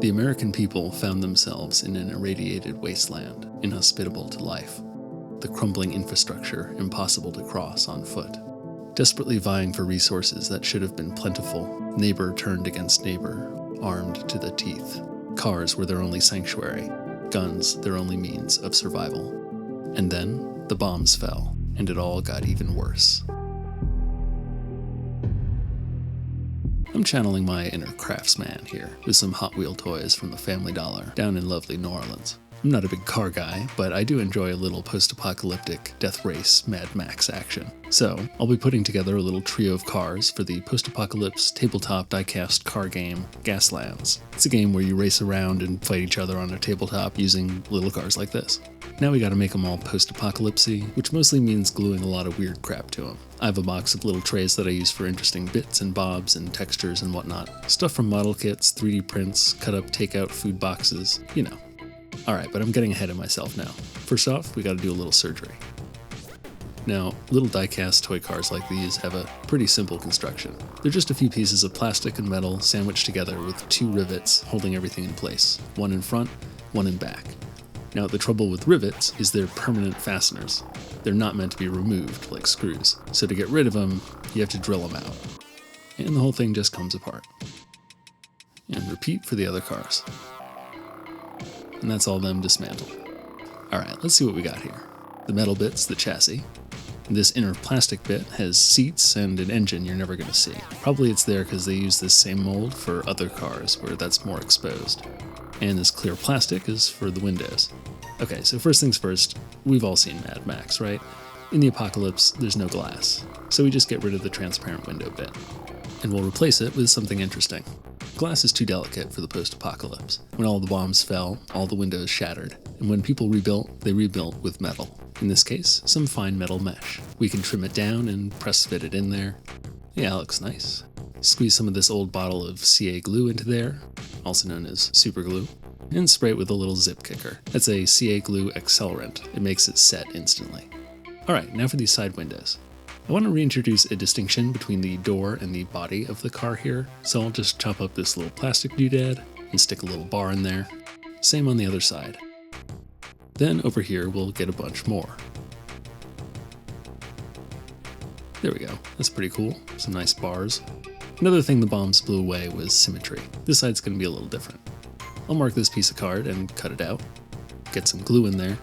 The American people found themselves in an irradiated wasteland, inhospitable to life. The crumbling infrastructure impossible to cross on foot. Desperately vying for resources that should have been plentiful, neighbor turned against neighbor, armed to the teeth. Cars were their only sanctuary, guns their only means of survival. And then, the bombs fell, and it all got even worse. I'm channeling my inner craftsman here, with some Hot Wheel toys from the Family Dollar down in lovely New Orleans. I'm not a big car guy, but I do enjoy a little post-apocalyptic death race Mad Max action. So, I'll be putting together a little trio of cars for the post-apocalypse tabletop diecast car game, Gaslands. It's a game where you race around and fight each other on a tabletop using little cars like this. Now we gotta make them all post-apocalypsy, which mostly means gluing a lot of weird crap to them. I have a box of little trays that I use for interesting bits and bobs and textures and whatnot. Stuff from model kits, 3D prints, cut-up take-out food boxes, you know. Alright, but I'm getting ahead of myself now. First off, we gotta do a little surgery. Now, little die-cast toy cars like these have a pretty simple construction. They're just a few pieces of plastic and metal sandwiched together with 2 rivets holding everything in place, one in front, one in back. Now, the trouble with rivets is they're permanent fasteners. They're not meant to be removed like screws, so to get rid of them, you have to drill them out. And the whole thing just comes apart. And repeat for the other cars. And that's all them dismantled. Alright, let's see what we got here. The metal bit's the chassis. This inner plastic bit has seats and an engine you're never going to see. Probably it's there because they use this same mold for other cars where that's more exposed. And this clear plastic is for the windows. Okay, so first things first, we've all seen Mad Max, right? In the apocalypse, there's no glass, so we just get rid of the transparent window bit. And we'll replace it with something interesting. Glass is too delicate for the post-apocalypse. When all the bombs fell, all the windows shattered, and when people rebuilt, they rebuilt with metal. In this case, some fine metal mesh. We can trim it down and press fit it in there. Yeah, it looks nice. Squeeze some of this old bottle of CA glue into there, also known as super glue, and spray it with a little zip kicker. That's a CA glue accelerant. It makes it set instantly. Alright, now for these side windows. I want to reintroduce a distinction between the door and the body of the car here, so I'll just chop up this little plastic doodad and stick a little bar in there. Same on the other side. Then over here we'll get a bunch more. There we go, that's pretty cool, some nice bars. Another thing the bombs blew away was symmetry. This side's going to be a little different. I'll mark this piece of card and cut it out, get some glue in there,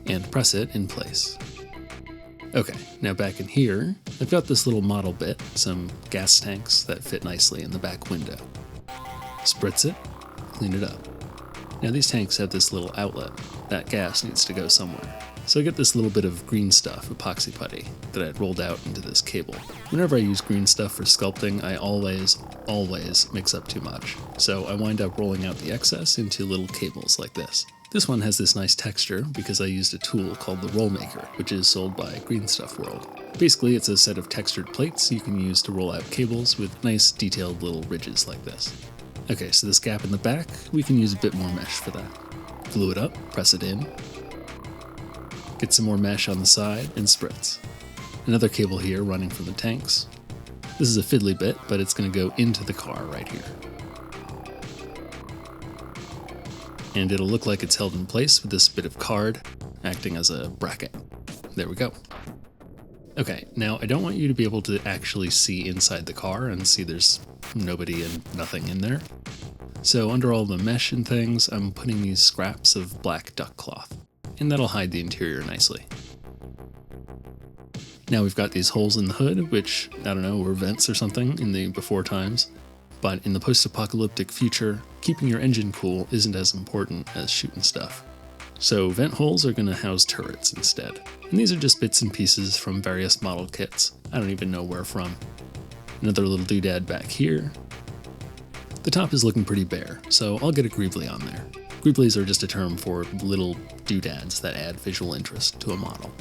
and press it in place. Okay, now back in here, I've got this little model bit, some gas tanks that fit nicely in the back window. Spritz it, clean it up. Now these tanks have this little outlet. That gas needs to go somewhere. So I get this little bit of green stuff, epoxy putty, that I'd rolled out into this cable. Whenever I use green stuff for sculpting, I always mix up too much. So I wind up rolling out the excess into little cables like this. This one has this nice texture because I used a tool called the Roll Maker, which is sold by Green Stuff World. Basically, it's a set of textured plates you can use to roll out cables with nice detailed little ridges like this. Okay, so this gap in the back, we can use a bit more mesh for that. Glue it up, press it in, get some more mesh on the side, and spritz. Another cable here running from the tanks. This is a fiddly bit, but it's going to go into the car right here. And it'll look like it's held in place with this bit of card acting as a bracket. There we go. Okay, now I don't want you to be able to actually see inside the car and see there's nobody and nothing in there. So under all the mesh and things, I'm putting these scraps of black duck cloth, and that'll hide the interior nicely. Now we've got these holes in the hood, which, I don't know, were vents or something in the before times. But in the post-apocalyptic future, keeping your engine cool isn't as important as shooting stuff. So vent holes are going to house turrets instead. And these are just bits and pieces from various model kits. I don't even know where from. Another little doodad back here. The top is looking pretty bare, so I'll get a Greebly on there. Greebles are just a term for little doodads that add visual interest to a model.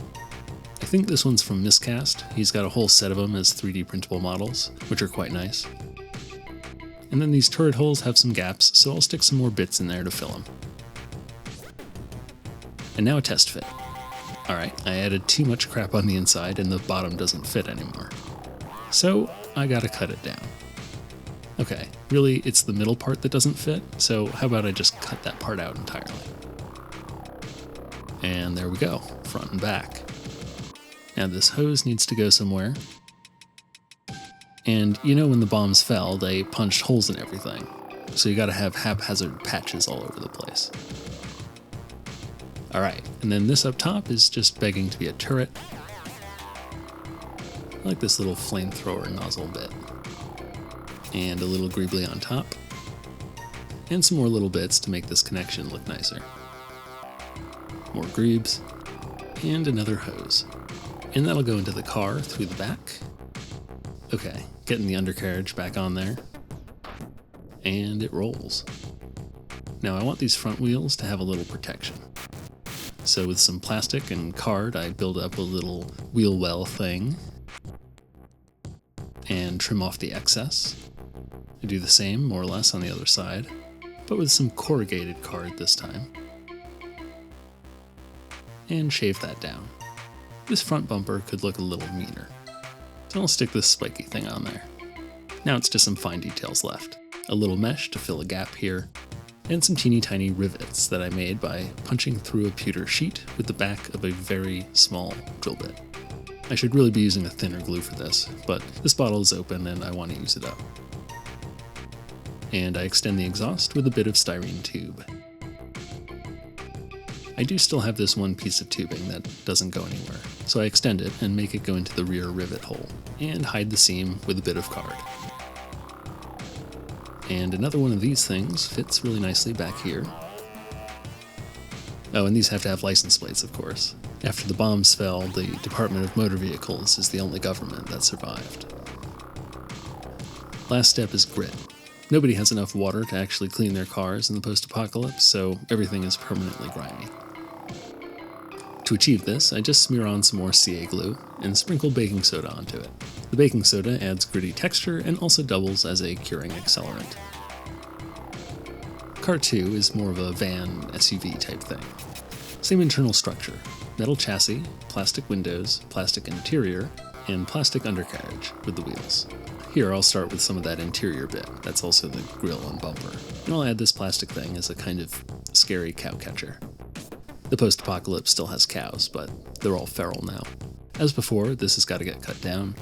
I think this one's from Miscast. He's got a whole set of them as 3D printable models, which are quite nice. And then these turret holes have some gaps, so I'll stick some more bits in there to fill them. And now a test fit. Alright, I added too much crap on the inside and the bottom doesn't fit anymore. So I gotta cut it down. Okay, really it's the middle part that doesn't fit, so how about I just cut that part out entirely. And there we go, front and back. Now this hose needs to go somewhere. And you know when the bombs fell, they punched holes in everything. So you gotta have haphazard patches all over the place. Alright, and then this up top is just begging to be a turret. I like this little flamethrower nozzle bit. And a little Greeble on top. And some more little bits to make this connection look nicer. More Greebs. And another hose. And that'll go into the car through the back. Okay, getting the undercarriage back on there. And it rolls. Now I want these front wheels to have a little protection. So with some plastic and card, I build up a little wheel well thing and trim off the excess. I do the same, more or less, on the other side, but with some corrugated card this time. And shave that down. This front bumper could look a little meaner. So I'll stick this spiky thing on there. Now it's just some fine details left. A little mesh to fill a gap here, and some teeny tiny rivets that I made by punching through a pewter sheet with the back of a very small drill bit. I should really be using a thinner glue for this, but this bottle is open and I want to use it up. And I extend the exhaust with a bit of styrene tube. I do still have this one piece of tubing that doesn't go anywhere, so I extend it and make it go into the rear rivet hole, and hide the seam with a bit of card. And another one of these things fits really nicely back here. Oh, and these have to have license plates, of course. After the bombs fell, the Department of Motor Vehicles is the only government that survived. Last step is grit. Nobody has enough water to actually clean their cars in the post-apocalypse, so everything is permanently grimy. To achieve this, I just smear on some more CA glue and sprinkle baking soda onto it. The baking soda adds gritty texture and also doubles as a curing accelerant. Car 2 is more of a van SUV type thing. Same internal structure, metal chassis, plastic windows, plastic interior, and plastic undercarriage with the wheels. Here I'll start with some of that interior bit, that's also the grille and bumper, and I'll add this plastic thing as a kind of scary cow catcher. The post-apocalypse still has cows, but they're all feral now. As before, this has got to get cut down.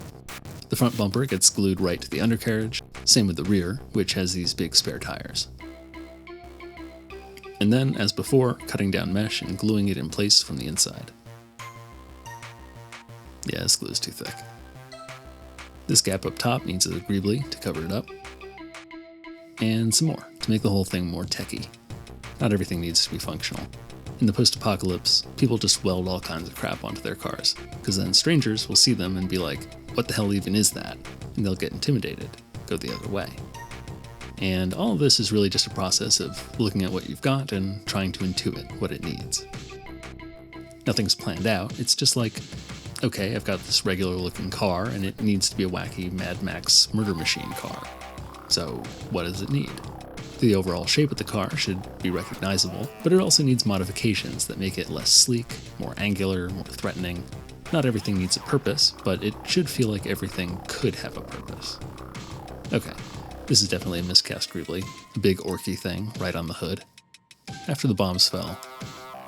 The front bumper gets glued right to the undercarriage, same with the rear, which has these big spare tires. And then, as before, cutting down mesh and gluing it in place from the inside. Yeah, this glue is too thick. This gap up top needs a Greeble to cover it up. And some more, to make the whole thing more techy. Not everything needs to be functional. In the post-apocalypse, people just weld all kinds of crap onto their cars, because then strangers will see them and be like, what the hell even is that? And they'll get intimidated, go the other way. And all of this is really just a process of looking at what you've got and trying to intuit what it needs. Nothing's planned out, it's just like, okay, I've got this regular looking car and it needs to be a wacky Mad Max murder machine car. So what does it need? The overall shape of the car should be recognizable, but it also needs modifications that make it less sleek, more angular, more threatening. Not everything needs a purpose, but it should feel like everything could have a purpose. Okay, this is definitely a miscast Greeble, a big orky thing right on the hood. After the bombs fell,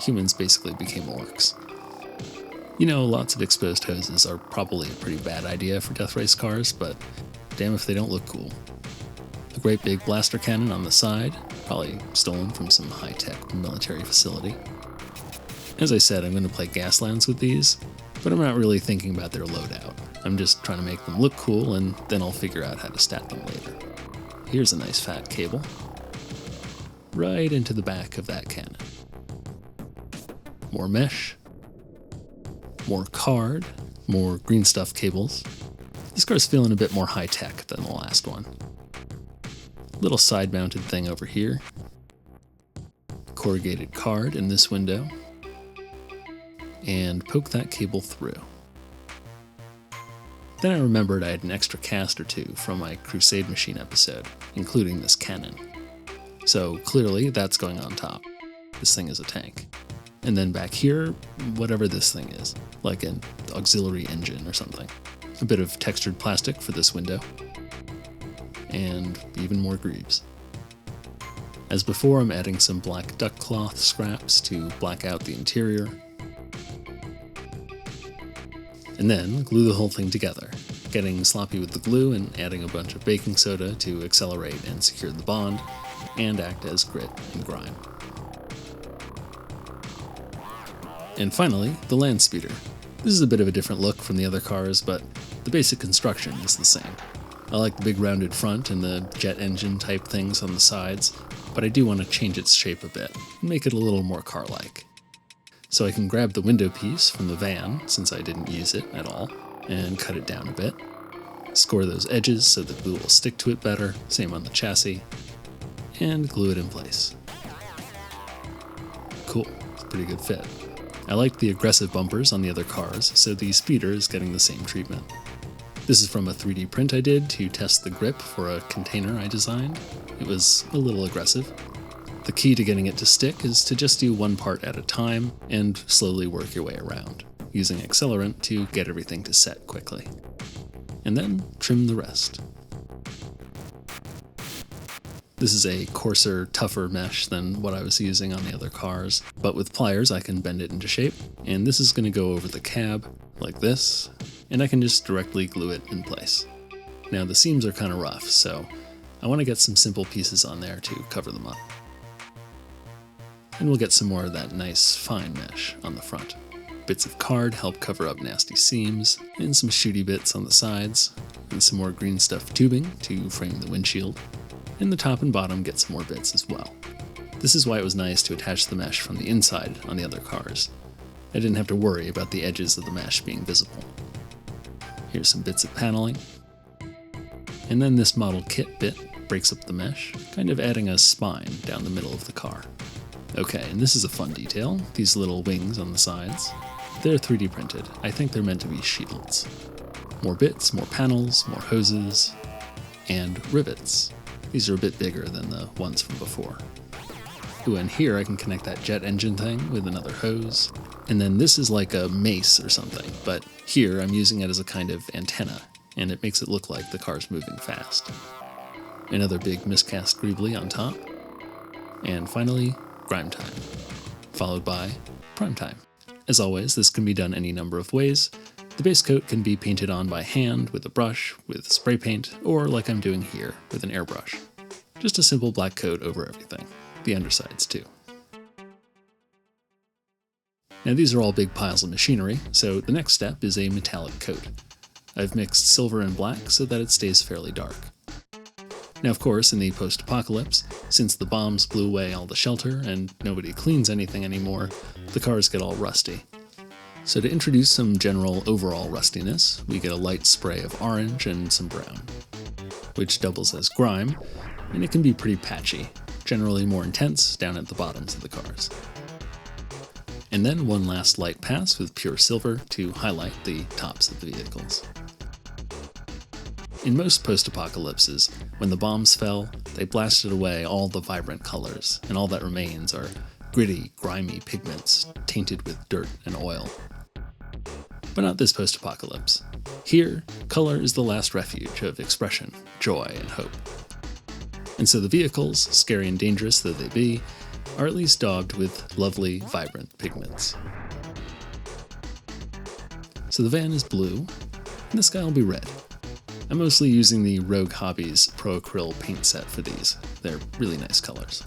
humans basically became orcs. You know, lots of exposed hoses are probably a pretty bad idea for death race cars, but damn if they don't look cool. A great big blaster cannon on the side, probably stolen from some high-tech military facility. As I said, I'm going to play Gaslands with these, but I'm not really thinking about their loadout. I'm just trying to make them look cool, and then I'll figure out how to stat them later. Here's a nice fat cable. Right into the back of that cannon. More mesh. More card. More green stuff cables. This car's feeling a bit more high-tech than the last one. Little side-mounted thing over here. Corrugated card in this window. And poke that cable through. Then I remembered I had an extra cast or two from my Crusade Machine episode, including this cannon. So clearly that's going on top. This thing is a tank. And then back here, whatever this thing is, like an auxiliary engine or something. A bit of textured plastic for this window. and even more Greebles. As before, I'm adding some black duck cloth scraps to black out the interior, and then glue the whole thing together, getting sloppy with the glue and adding a bunch of baking soda to accelerate and secure the bond, and act as grit and grime. And finally, the land speeder. This is a bit of a different look from the other cars, but the basic construction is the same. I like the big rounded front and the jet engine type things on the sides, but I do want to change its shape a bit and make it a little more car-like. So I can grab the window piece from the van, since I didn't use it at all, and cut it down a bit. Score those edges so the glue will stick to it better, same on the chassis, and glue it in place. Cool, it's a pretty good fit. I liked the aggressive bumpers on the other cars, so the speeder is getting the same treatment. This is from a 3D print I did to test the grip for a container I designed. It was a little aggressive. The key to getting it to stick is to just do one part at a time and slowly work your way around, using accelerant to get everything to set quickly. And then trim the rest. This is a coarser, tougher mesh than what I was using on the other cars, but with pliers I can bend it into shape, and this is going to go over the cab, like this, and I can just directly glue it in place. Now the seams are kind of rough, so I want to get some simple pieces on there to cover them up. And we'll get some more of that nice, fine mesh on the front. Bits of card help cover up nasty seams, and some shooty bits on the sides, and some more green stuff tubing to frame the windshield. And the top and bottom get some more bits as well. This is why it was nice to attach the mesh from the inside on the other cars. I didn't have to worry about the edges of the mesh being visible. Here's some bits of paneling. And then this model kit bit breaks up the mesh, kind of adding a spine down the middle of the car. Okay, and this is a fun detail, these little wings on the sides. They're 3D printed. I think they're meant to be shields. More bits, more panels, more hoses, and rivets. These are a bit bigger than the ones from before. Ooh, and here I can connect that jet engine thing with another hose. And then this is like a mace or something, but here I'm using it as a kind of antenna, and it makes it look like the car's moving fast. Another big miscast Greebles on top. And finally, Grime Time, followed by Prime Time. As always, this can be done any number of ways. The base coat can be painted on by hand with a brush, with spray paint, or like I'm doing here, with an airbrush. Just a simple black coat over everything. The undersides too. Now these are all big piles of machinery, so the next step is a metallic coat. I've mixed silver and black so that it stays fairly dark. Now of course, in the post-apocalypse, since the bombs blew away all the shelter and nobody cleans anything anymore, the cars get all rusty. So to introduce some general overall rustiness, we get a light spray of orange and some brown, which doubles as grime, and it can be pretty patchy, generally more intense down at the bottoms of the cars. And then one last light pass with pure silver to highlight the tops of the vehicles. In most post-apocalypses, when the bombs fell, they blasted away all the vibrant colors, and all that remains are gritty, grimy pigments tainted with dirt and oil. But not this post-apocalypse. Here, color is the last refuge of expression, joy, and hope. And so the vehicles, scary and dangerous though they be, are at least daubed with lovely, vibrant pigments. So the van is blue, and the sky will be red. I'm mostly using the Rogue Hobbies Pro Acryl paint set for these. They're really nice colors.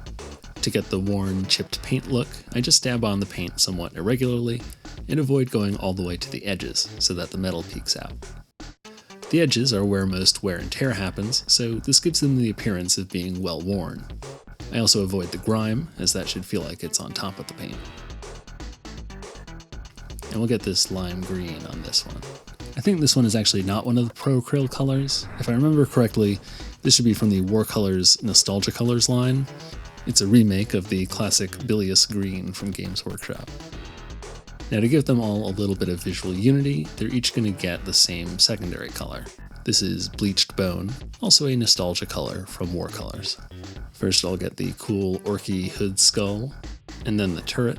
To get the worn, chipped paint look, I just dab on the paint somewhat irregularly and avoid going all the way to the edges so that the metal peeks out. The edges are where most wear and tear happens, so this gives them the appearance of being well worn. I also avoid the grime, as that should feel like it's on top of the paint. And we'll get this lime green on this one. I think this one is actually not one of the Pro Acryl colors. If I remember correctly, this should be from the War Colors Nostalgia Colors line. It's a remake of the classic bilious green from Games Workshop. Now to give them all a little bit of visual unity, they're each going to get the same secondary color. This is Bleached Bone, also a nostalgia color from War Colors. First I'll get the cool orky hood skull, and then the turret,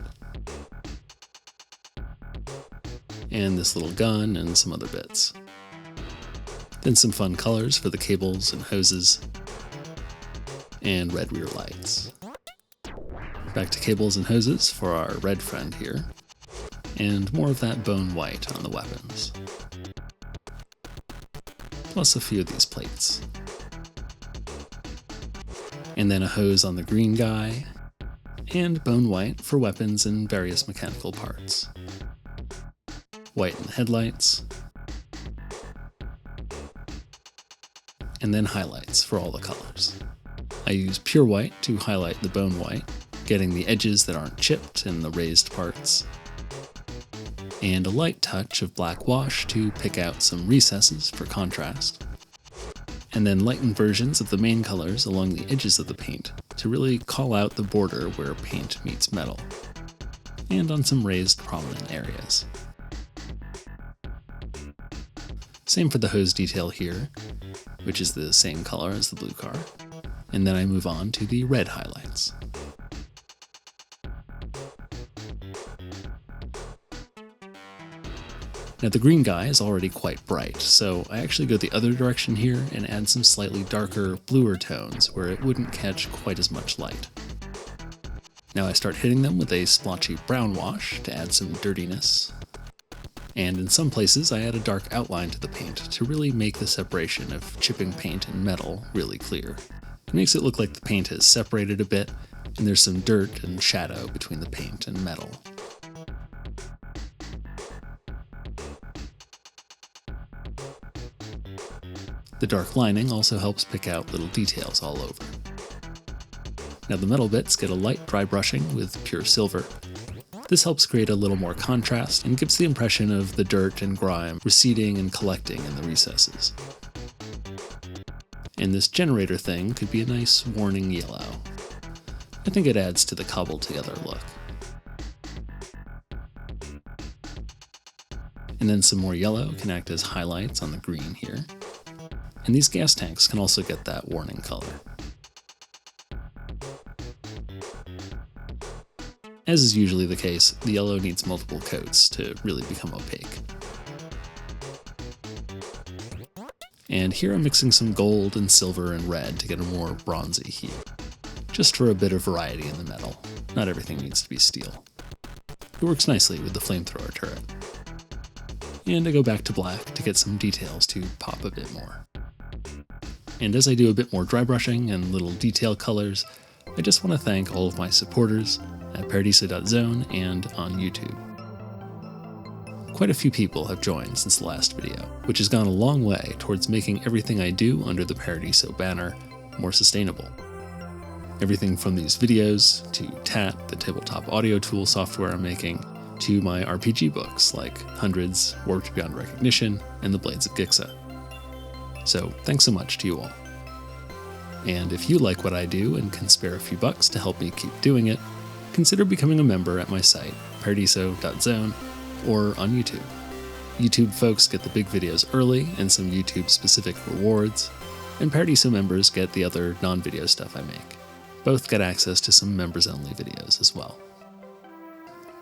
and this little gun and some other bits. Then some fun colors for the cables and hoses, and red rear lights. Back to cables and hoses for our red friend here, and more of that bone white on the weapons. Plus a few of these plates. And then a hose on the green guy, and bone white for weapons and various mechanical parts. White in the headlights, and then highlights for all the colors. I use pure white to highlight the bone white, getting the edges that aren't chipped and the raised parts, and a light touch of black wash to pick out some recesses for contrast, and then lightened versions of the main colors along the edges of the paint to really call out the border where paint meets metal, and on some raised prominent areas. Same for the hose detail here, which is the same color as the blue car, and then I move on to the red highlights. Now the green guy is already quite bright, so I actually go the other direction here and add some slightly darker, bluer tones where it wouldn't catch quite as much light. Now I start hitting them with a splotchy brown wash to add some dirtiness. And in some places I add a dark outline to the paint to really make the separation of chipping paint and metal really clear. It makes it look like the paint has separated a bit, and there's some dirt and shadow between the paint and metal. The dark lining also helps pick out little details all over. Now the metal bits get a light dry brushing with pure silver. This helps create a little more contrast and gives the impression of the dirt and grime receding and collecting in the recesses. And this generator thing could be a nice warning yellow. I think it adds to the cobbled together look. And then some more yellow can act as highlights on the green here. And these gas tanks can also get that warning color. As is usually the case, the yellow needs multiple coats to really become opaque. And here I'm mixing some gold and silver and red to get a more bronzy hue, just for a bit of variety in the metal. Not everything needs to be steel. It works nicely with the flamethrower turret. And I go back to black to get some details to pop a bit more. And as I do a bit more dry brushing and little detail colors, I just want to thank all of my supporters at paradiso.zone and on YouTube. Quite a few people have joined since the last video, which has gone a long way towards making everything I do under the Paradiso banner more sustainable. Everything from these videos, to TAT, the tabletop audio tool software I'm making, to my RPG books like Hundreds, Warped Beyond Recognition, and The Blades of Gixa. So thanks so much to you all. And if you like what I do and can spare a few bucks to help me keep doing it, consider becoming a member at my site, paradiso.zone, or on YouTube. YouTube folks get the big videos early and some YouTube-specific rewards, and Paradiso members get the other non-video stuff I make. Both get access to some members-only videos as well.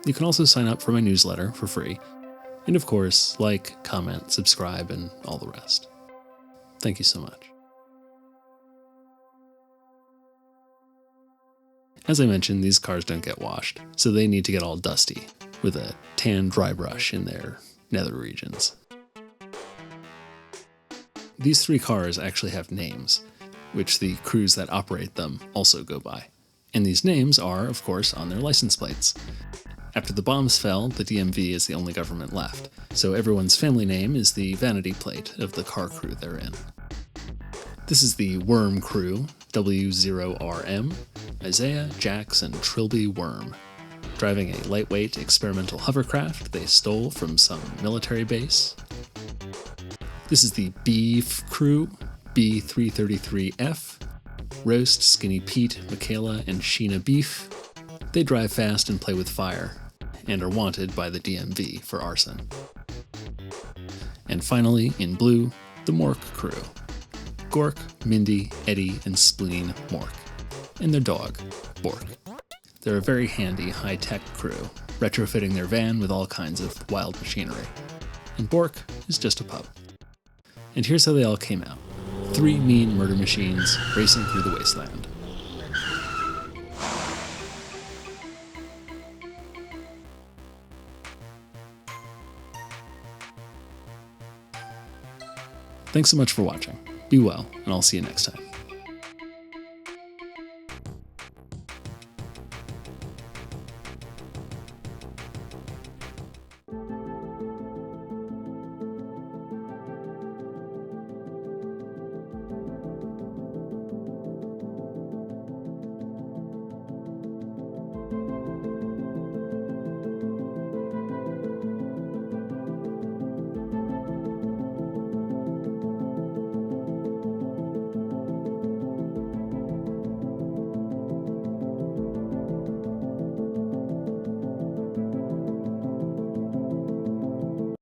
You can also sign up for my newsletter for free, and of course, like, comment, subscribe, and all the rest. Thank you so much. As I mentioned, these cars don't get washed, so they need to get all dusty, with a tan dry brush in their nether regions. These three cars actually have names, which the crews that operate them also go by. And these names are, of course, on their license plates. After the bombs fell, the DMV is the only government left, so everyone's family name is the vanity plate of the car crew they're in. This is the Worm crew, W0RM, Isaiah, Jax, and Trilby Worm, driving a lightweight experimental hovercraft they stole from some military base. This is the Beef crew, B333F, Roast, Skinny Pete, Michaela, and Sheena Beef. They drive fast and play with fire, and are wanted by the DMV for arson. And finally, in blue, the Mork crew, Gork, Mindy, Eddie, and Spleen Mork, and their dog, Bork. They're a very handy, high-tech crew, retrofitting their van with all kinds of wild machinery. And Bork is just a pup. And here's how they all came out. 3 mean murder machines racing through the wasteland. Thanks so much for watching. Be well, and I'll see you next time.